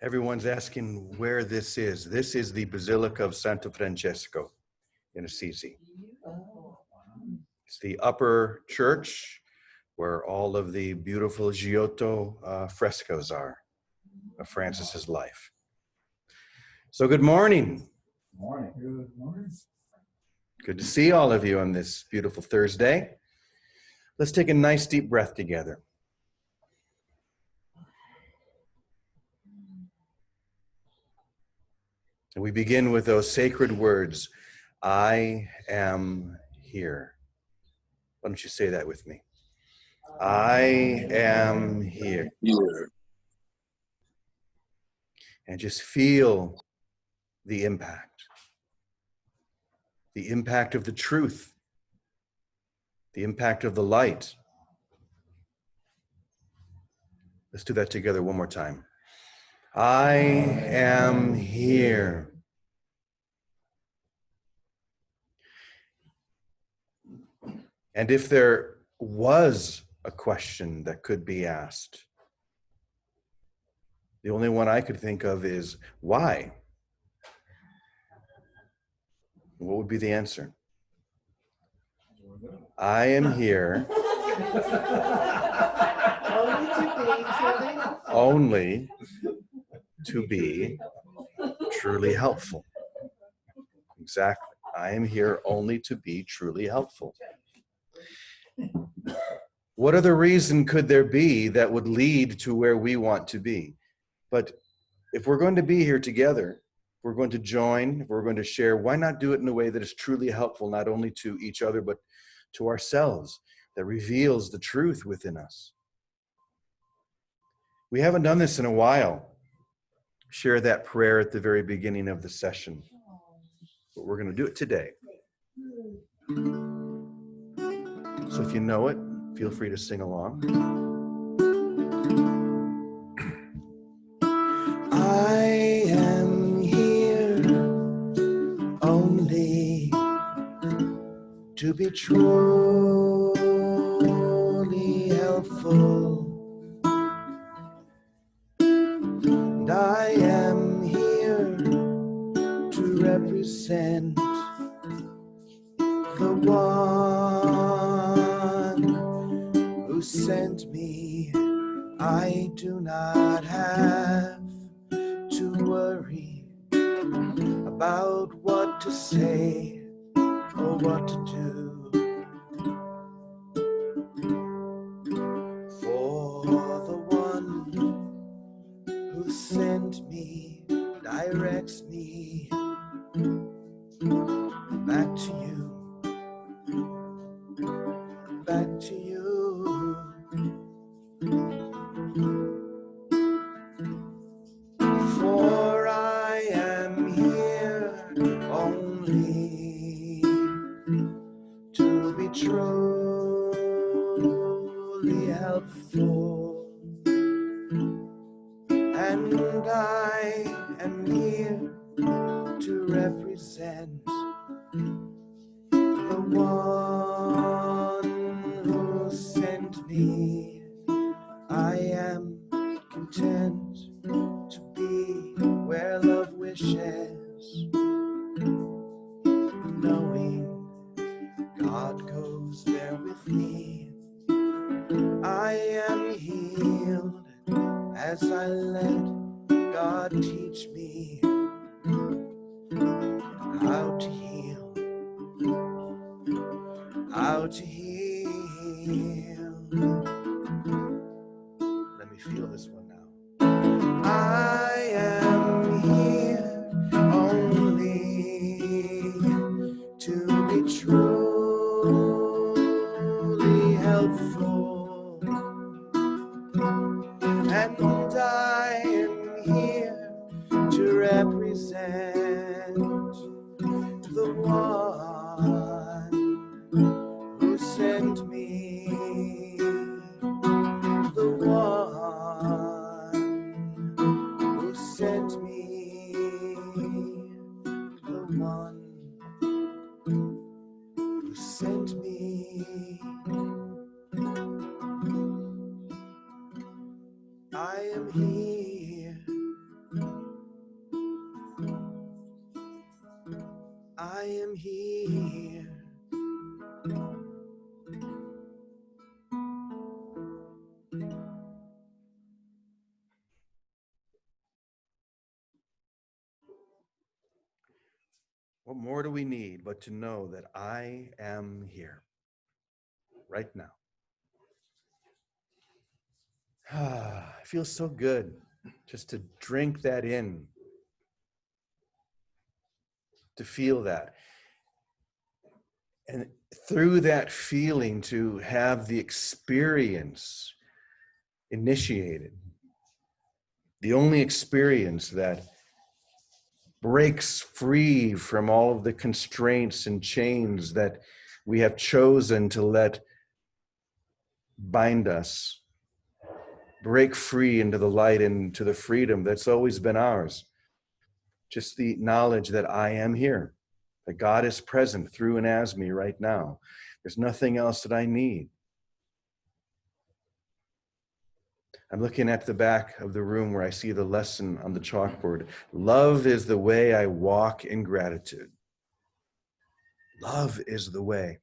Everyone's asking where this is. This is the Basilica of Santo Francesco in Assisi. It's the upper church where all of the beautiful Giotto frescoes are of Francis's life. So good morning. Morning. Good morning. Good to see all of you on this beautiful Thursday. Let's take a nice deep breath together. And we begin with those sacred words, I am here. Why don't you say that with me? I am here. And just feel the impact of the truth, the impact of the light. Let's do that together one more time. I am here. And if there was a question that could be asked, the only one I could think of is, why? What would be the answer? I am here only to be truly helpful. Exactly. I am here only to be truly helpful. What other reason could there be that would lead to where we want to be? But if we're going to be here together, if we're going to join, if we're going to share, why not do it in a way that is truly helpful, not only to each other, but to ourselves, that reveals the truth within us? We haven't done this in a while. Share that prayer at the very beginning of the session. But we're going to do it today. So if you know it, feel free to sing along. I am here only to be truly helpful. And I am here to represent the one who sent me. I do not have to worry about what to say or what to do. For the one who sent me directs me back to you, back to you. For I am here only to be truly helpful, and I am here to represent the one who sent me. I am content to be where love wishes, knowing God goes there with me. I am healed as I let God teach me how to heal, how to heal. Let me feel this one now. I am here only to be truly helpful, and I am here to represent the one who sent me, the one who sent me, the one who sent me. I am here. I am here. What more do we need but to know that I am here right now? It feels so good just to drink that in, to feel that. And through that feeling, to have the experience initiated, the only experience that breaks free from all of the constraints and chains that we have chosen to let bind us, break free into the light and to the freedom that's always been ours. Just the knowledge that I am here, that God is present through and as me right now. There's nothing else that I need. I'm looking at the back of the room where I see the lesson on the chalkboard. Love is the way I walk in gratitude. Love is the way.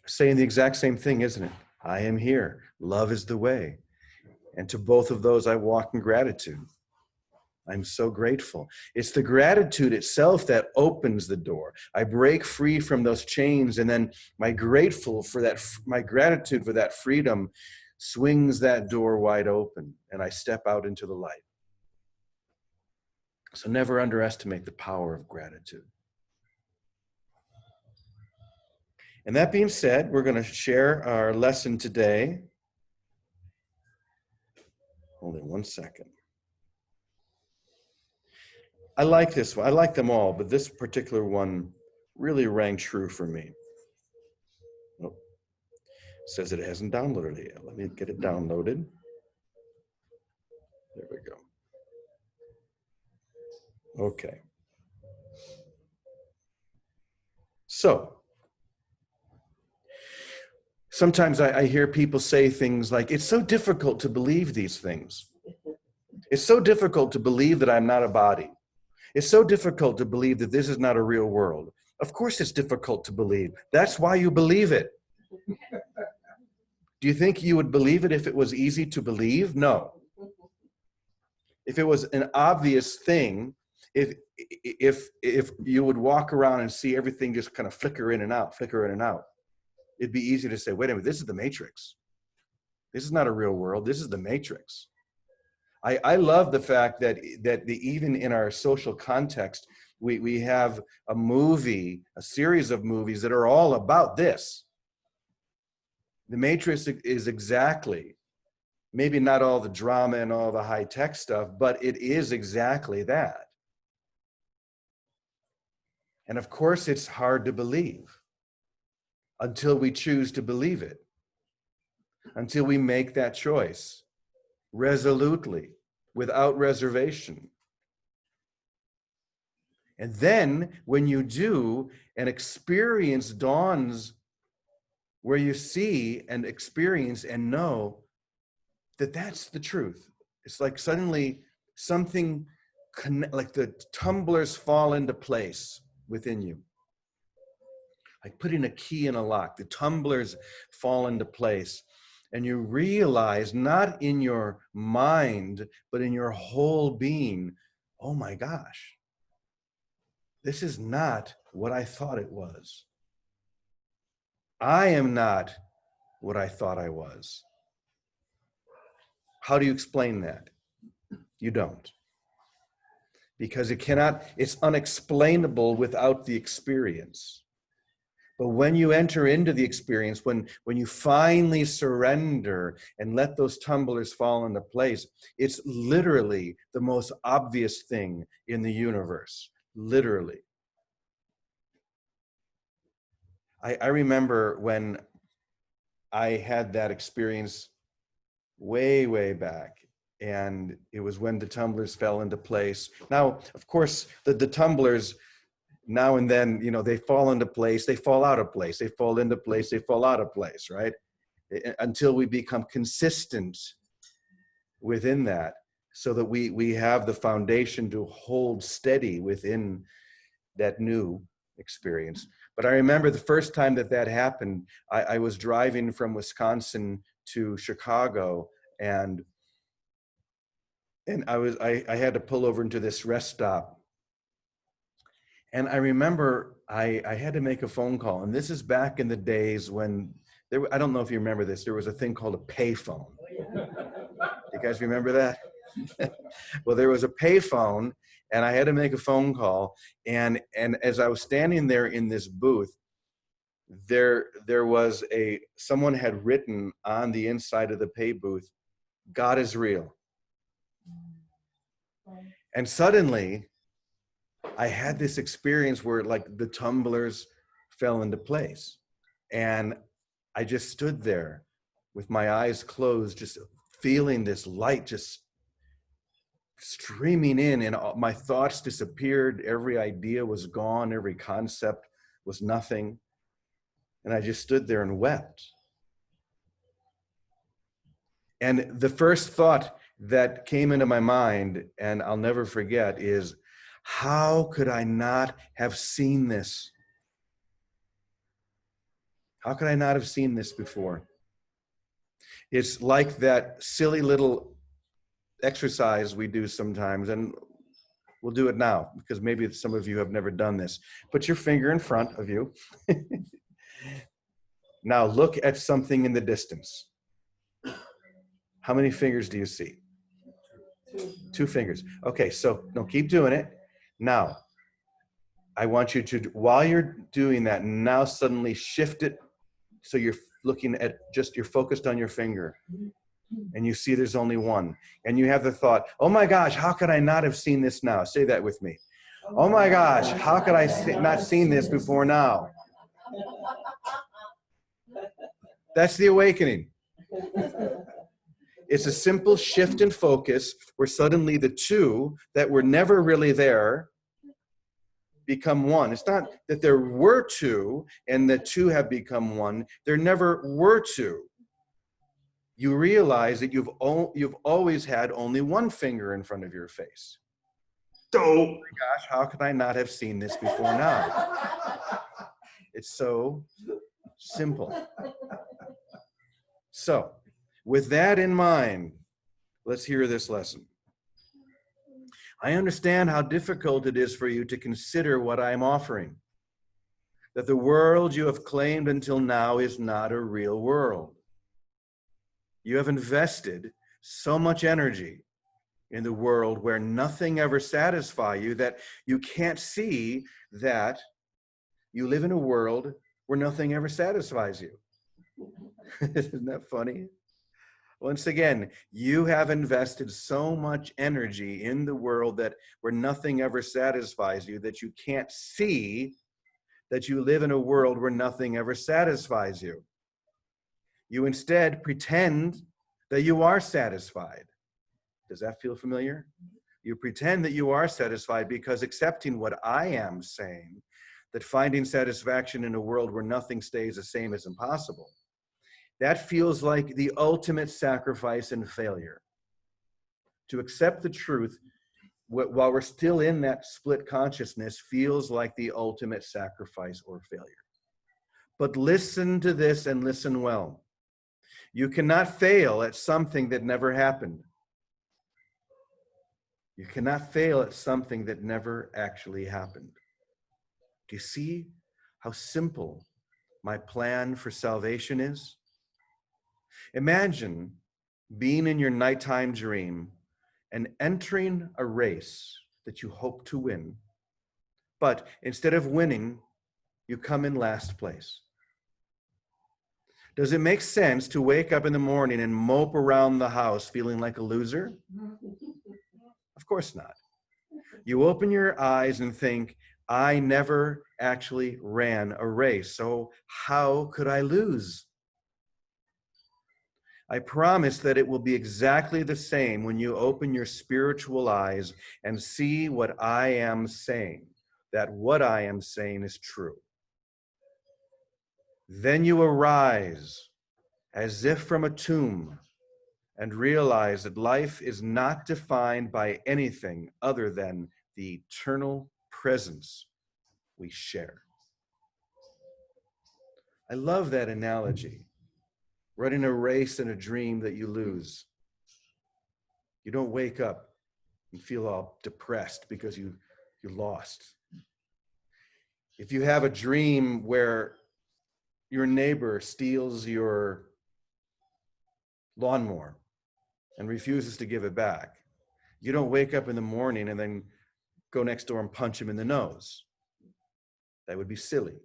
Saying the exact same thing, isn't it? I am here. Love is the way. And to both of those, I walk in gratitude. I'm so grateful. It's the gratitude itself that opens the door. I break free from those chains, and then my gratitude for that freedom swings that door wide open, and I step out into the light. So never underestimate the power of gratitude. And that being said, we're going to share our lesson today. Hold on one second. I like this one. I like them all, but this particular one really rang true for me. Oh, says it hasn't downloaded it yet. Let me get it downloaded. There we go. Okay. So, sometimes I hear people say things like, it's so difficult to believe these things. It's so difficult to believe that I'm not a body. It's so difficult to believe that this is not a real world. Of course it's difficult to believe. That's why you believe it. Do you think you would believe it if it was easy to believe? No. If it was an obvious thing, if you would walk around and see everything just kind of flicker in and out, it'd be easy to say, wait a minute, this is the Matrix. This is not a real world. This is the Matrix. I love the fact that even in our social context, we have a series of movies that are all about this. The Matrix is exactly, maybe not all the drama and all the high-tech stuff, but it is exactly that. And of course, it's hard to believe until we choose to believe it, until we make that choice resolutely, without reservation. And then when you do, an experience dawns where you see and experience and know that that's the truth. It's like suddenly something, like the tumblers fall into place within you. Like putting a key in a lock, the tumblers fall into place. And you realize, not in your mind, but in your whole being, oh my gosh, this is not what I thought it was. I am not what I thought I was. How do you explain that? You don't. Because it's unexplainable without the experience. But when you enter into the experience, when you finally surrender and let those tumblers fall into place, it's literally the most obvious thing in the universe, literally. I remember when I had that experience way, way back, and it was when the tumblers fell into place. Now, of course, the tumblers, now and then, they fall into place, they fall out of place, they fall into place, they fall out of place, right? until we become consistent within that, so that we have the foundation to hold steady within that new experience. But I remember the first time that happened, I was driving from Wisconsin to Chicago, and I had to pull over into this rest stop. And I remember I had to make a phone call, and this is back in the days when I don't know if you remember this, there was a thing called a pay phone. You guys remember that? Well, there was a pay phone, and I had to make a phone call. And as I was standing there in this booth, there was someone had written on the inside of the pay booth, "God is real." And suddenly, I had this experience where like the tumblers fell into place. And I just stood there with my eyes closed, just feeling this light just streaming in, and my thoughts disappeared. Every idea was gone. Every concept was nothing. And I just stood there and wept. And the first thought that came into my mind, and I'll never forget, is, how could I not have seen this? How could I not have seen this before? It's like that silly little exercise we do sometimes, and we'll do it now because maybe some of you have never done this. Put your finger in front of you. Now look at something in the distance. How many fingers do you see? Two fingers. Okay, so no, keep doing it. Now, I want you to, while you're doing that, now suddenly shift it so you're looking at you're focused on your finger, and you see there's only one. And you have the thought, oh my gosh, how could I not have seen this now? Say that with me. Oh my gosh, how could I not seen this before now? That's the awakening. It's a simple shift in focus where suddenly the two that were never really there become one. It's not that there were two and the two have become one. There never were two. You realize that you've always had only one finger in front of your face. So, oh my gosh, how could I not have seen this before now? It's so simple. So, with that in mind, let's hear this lesson. I understand how difficult it is for you to consider what I am offering, that the world you have claimed until now is not a real world. You have invested so much energy in the world where nothing ever satisfies you that you can't see that you live in a world where nothing ever satisfies you. Isn't that funny? Once again, you have invested so much energy in the world where nothing ever satisfies you that you can't see that you live in a world where nothing ever satisfies you. You instead pretend that you are satisfied. Does that feel familiar? You pretend that you are satisfied because accepting what I am saying, that finding satisfaction in a world where nothing stays the same is impossible. That feels like the ultimate sacrifice and failure. To accept the truth while we're still in that split consciousness feels like the ultimate sacrifice or failure. But listen to this and listen well. You cannot fail at something that never happened. You cannot fail at something that never actually happened. Do you see how simple my plan for salvation is? Imagine being in your nighttime dream and entering a race that you hope to win, but instead of winning, you come in last place. Does it make sense to wake up in the morning and mope around the house feeling like a loser? Of course not. You open your eyes and think, I never actually ran a race, so how could I lose? I promise that it will be exactly the same when you open your spiritual eyes and see what I am saying, that what I am saying is true. Then you arise as if from a tomb, and realize that life is not defined by anything other than the eternal presence we share. I love that analogy. Running a race in a dream that you lose. You don't wake up and feel all depressed because you lost. If you have a dream where your neighbor steals your lawnmower and refuses to give it back, you don't wake up in the morning and then go next door and punch him in the nose. That would be silly.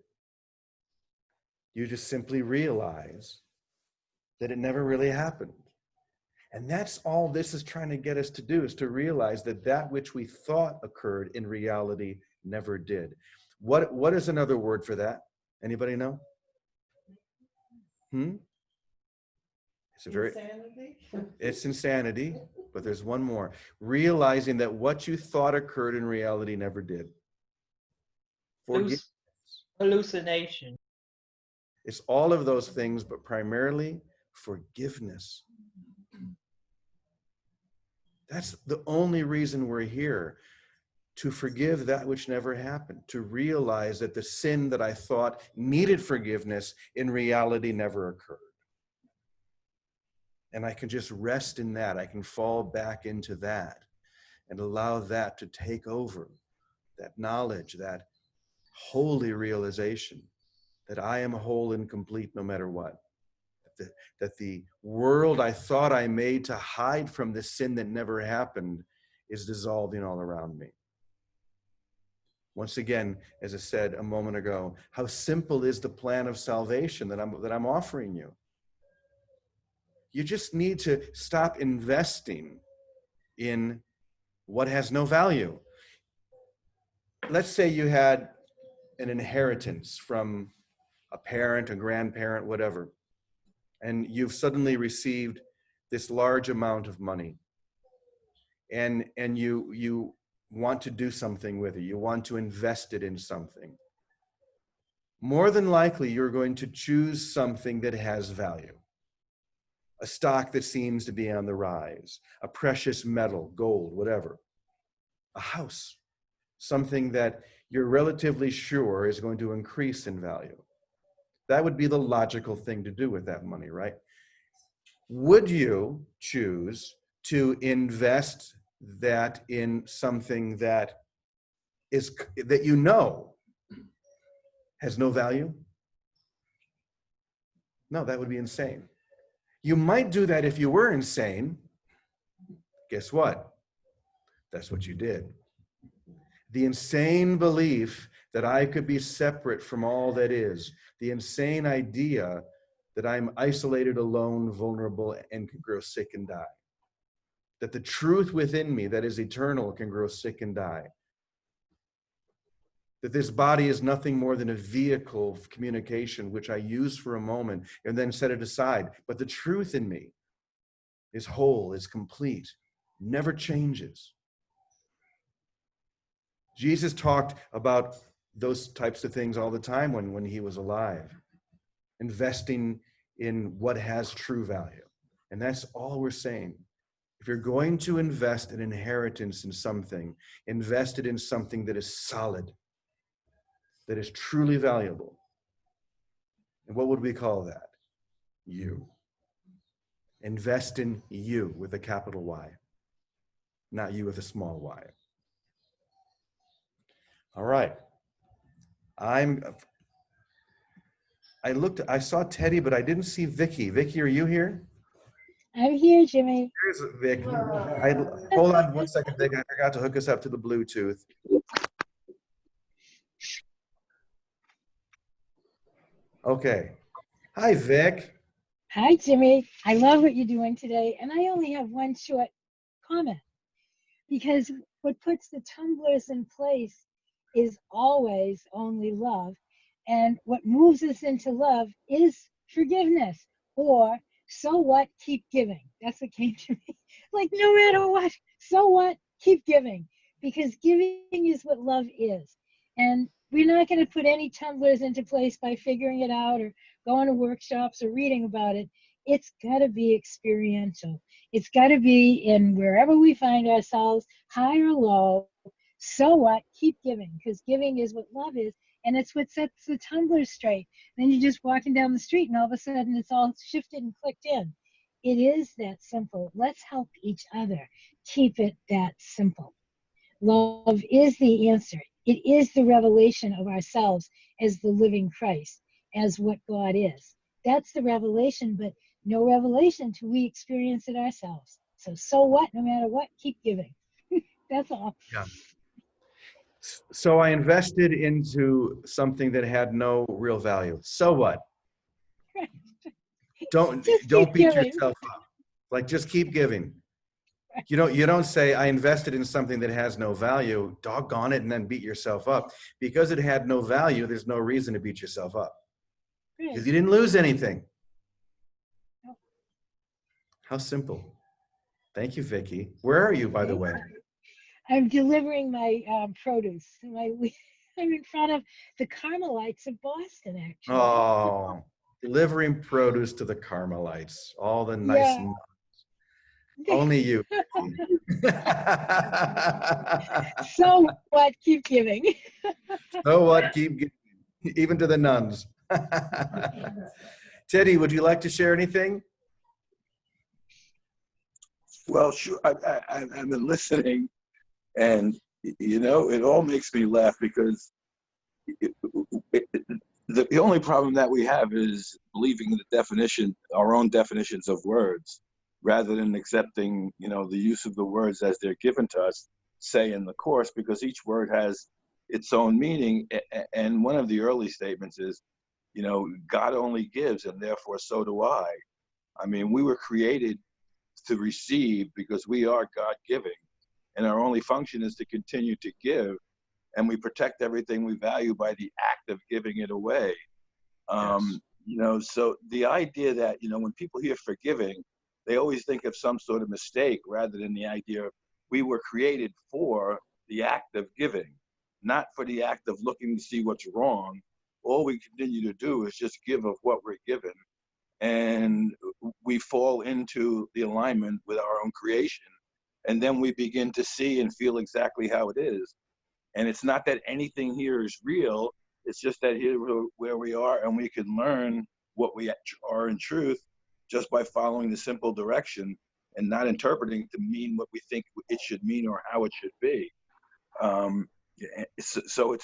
You just simply realize that it never really happened. And that's all this is trying to get us to do, is to realize that that which we thought occurred in reality never did. What is another word for that? Anybody know? It's insanity. It's insanity, but there's one more. Realizing that what you thought occurred in reality never did. Hallucination. It's all of those things, but primarily forgiveness. That's the only reason we're here, to forgive that which never happened, to realize that the sin that I thought needed forgiveness in reality never occurred. And I can just rest in that. I can fall back into that and allow that to take over, that knowledge, that holy realization that I am whole and complete no matter what. That the world I thought I made to hide from the sin that never happened is dissolving all around me. Once again, as I said a moment ago, how simple is the plan of salvation that I'm offering you? You just need to stop investing in what has no value. Let's say you had an inheritance from a parent, a grandparent, whatever, and you've suddenly received this large amount of money, and you want to do something with it. You want to invest it in something. More than likely, you're going to choose something that has value. A stock that seems to be on the rise, a precious metal, gold, whatever. A house, something that you're relatively sure is going to increase in value. That would be the logical thing to do with that money, right? Would you choose to invest that in something that you know has no value? No, that would be insane. You might do that if you were insane. Guess what? That's what you did. The insane belief that I could be separate from all that is, the insane idea that I'm isolated, alone, vulnerable, and can grow sick and die. That the truth within me that is eternal can grow sick and die. That this body is nothing more than a vehicle of communication which I use for a moment and then set it aside. But the truth in me is whole, is complete, never changes. Jesus talked about those types of things all the time when he was alive, investing in what has true value. And that's all we're saying. If you're going to invest an inheritance in something, invest it in something that is solid, that is truly valuable. And what would we call that? You. Invest in you with a capital Y, not you with a small y. All right. I saw Teddy, but I didn't see Vicky. Vicky, are you here? I'm here, Jimmy. Here's Vicky. Hold on one second, Vicky. I forgot to hook us up to the Bluetooth. Okay. Hi, Vic. Hi, Jimmy. I love what you're doing today. And I only have one short comment, because what puts the tumblers in place is always only love. And what moves us into love is forgiveness, or so what, keep giving. That's what came to me. Like, no matter what, so what, keep giving. Because giving is what love is. And we're not going to put any tumblers into place by figuring it out or going to workshops or reading about it. It's got to be experiential. It's got to be in wherever we find ourselves, high or low. So what? Keep giving, because giving is what love is, and it's what sets the tumbler straight. Then you're just walking down the street, and all of a sudden it's all shifted and clicked in. It is that simple. Let's help each other keep it that simple. Love is the answer. It is the revelation of ourselves as the living Christ, as what God is. That's the revelation, but no revelation till we experience it ourselves. So what? No matter what, keep giving. That's all. Yeah. So I invested into something that had no real value. So what? Don't Just keep don't beat giving. yourself up. Like, just keep giving. You don't say, I invested in something that has no value, doggone it, and then beat yourself up. Because it had no value, there's no reason to beat yourself up. Right. Because you didn't lose anything. How simple. Thank you, Vicky. Where are you, by the way? I'm delivering my produce. I'm in front of the Carmelites of Boston, actually. Oh, delivering produce to the Carmelites. All the nice, Yeah. only you. So what? Keep giving. So what? Keep giving, even to the nuns. Teddy, would you like to share anything? Well, sure. I've been listening, and it all makes me laugh because the only problem that we have is believing our own definitions of words, rather than accepting, the use of the words as they're given to us, say in the course, because each word has its own meaning. And one of the early statements is, God only gives, and therefore so do I. I mean, we were created to receive because we are God-giving, and our only function is to continue to give, and we protect everything we value by the act of giving it away. So the idea that, when people hear forgiving, they always think of some sort of mistake rather than the idea of we were created for the act of giving, not for the act of looking to see what's wrong. All we continue to do is just give of what we're given. And we fall into the alignment with our own creation. And then we begin to see and feel exactly how it is. And it's not that anything here is real. It's just that here where we are, and we can learn what we are in truth just by following the simple direction and not interpreting to mean what we think it should mean or how it should be. So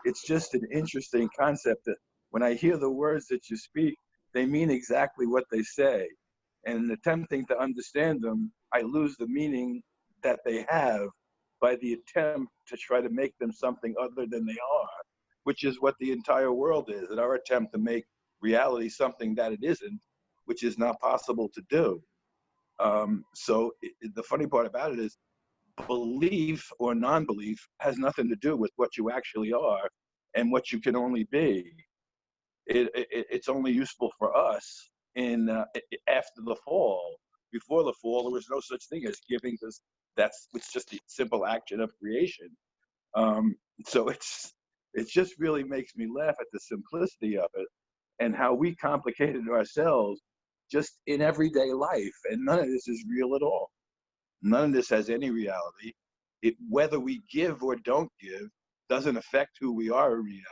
it's just an interesting concept that when I hear the words that you speak, they mean exactly what they say. And in attempting to understand them, I lose the meaning that they have by the attempt to try to make them something other than they are, which is what the entire world is, and our attempt to make reality something that it isn't, which is not possible to do. The funny part about it is belief or non-belief has nothing to do with what you actually are and what you can only be. It's only useful for us after the fall. Before the fall, there was no such thing as giving, because it's just the simple action of creation. So it just really makes me laugh at the simplicity of it and how we complicated ourselves just in everyday life. And none of this is real at all. None of this has any reality. Whether we give or don't give doesn't affect who we are in reality.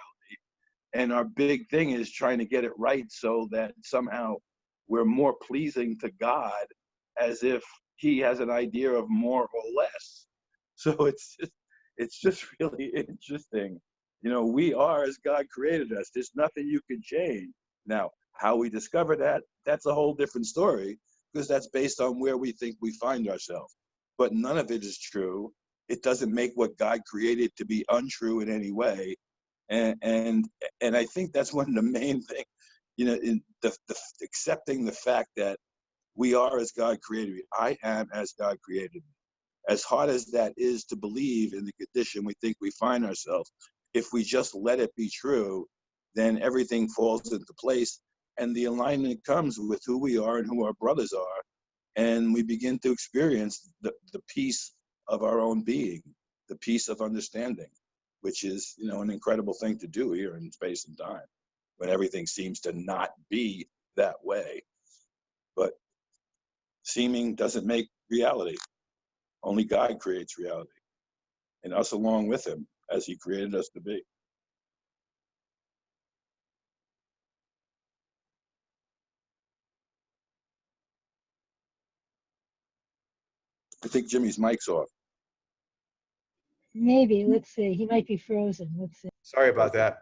And our big thing is trying to get it right so that somehow we're more pleasing to God, as if he has an idea of more or less. So it's just really interesting. We are as God created us. There's nothing you can change. Now, how we discover that, that's a whole different story, because that's based on where we think we find ourselves. But none of it is true. It doesn't make what God created to be untrue in any way. And I think that's one of the main things, in the accepting the fact that we are as God created me. I am as God created me. As hard as that is to believe in the condition we think we find ourselves, if we just let it be true, then everything falls into place, and the alignment comes with who we are and who our brothers are, and we begin to experience the peace of our own being, the peace of understanding, which is, an incredible thing to do here in space and time, when everything seems to not be that way. Seeming doesn't make reality. Only God creates reality, and us along with him as he created us to be. I think Jimmy's mic's off. Maybe. Let's see. He might be frozen. Let's see. Sorry about that.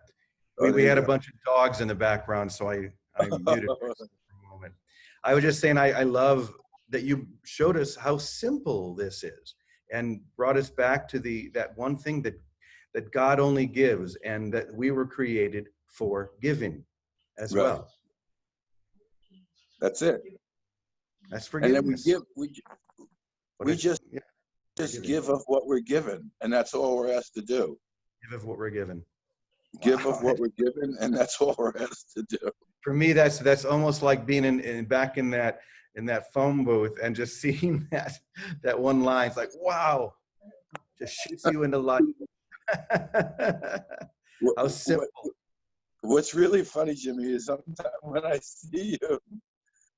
Oh, We there had you a go. bunch of dogs in the background, so I muted myself for a moment. I was just saying I love that you showed us how simple this is and brought us back to that one thing that God only gives, and that we were created for giving as Right. well. That's it. That's And then we forgiveness. give, But we it's- just yeah, just forgiving. give of what we're given, and that's all we're asked to do. Give of what we're given. Give Wow. of what we're given, and that's all we're asked to do. For me, that's almost like being back in that phone booth and just seeing that one line. It's like, wow, just shoots you into life. How simple. What's really funny, Jimmy, is sometimes when I see you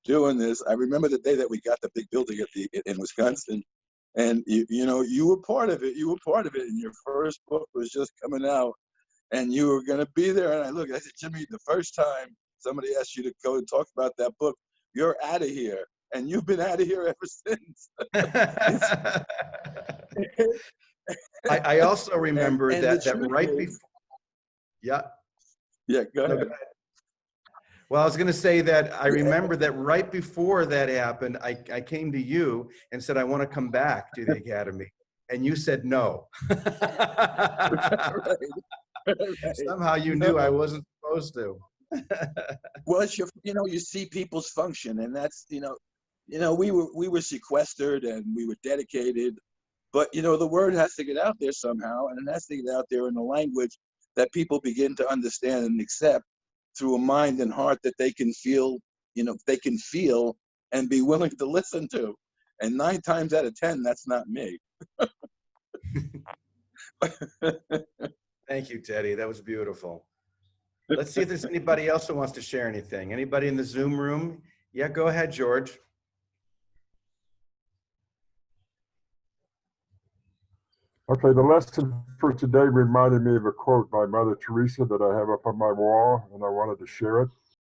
doing this, I remember the day that we got the big building in Wisconsin, and you were part of it. You were part of it, and your first book was just coming out, and you were going to be there. And I said, Jimmy, the first time somebody asked you to go and talk about that book, you're out of here, and you've been out of here ever since. I also remember and the that truth right is- before. Yeah. Yeah, go No, ahead. go ahead. Well, I was going to say that I remember that right before that happened, I came to you and said, I want to come back to the academy. And you said no. Somehow you knew I wasn't supposed to. Well, it's you see people's function, and that's we were sequestered and we were dedicated, but the word has to get out there somehow, and it has to get out there in a language that people begin to understand and accept through a mind and heart that they can feel, and be willing to listen to. And 9 times out of 10, that's not me. Thank you, Teddy. That was beautiful. Let's see if there's anybody else who wants to share anything. Anybody in the Zoom room? Yeah, go ahead, George. Okay, the lesson for today reminded me of a quote by Mother Teresa that I have up on my wall, and I wanted to share it.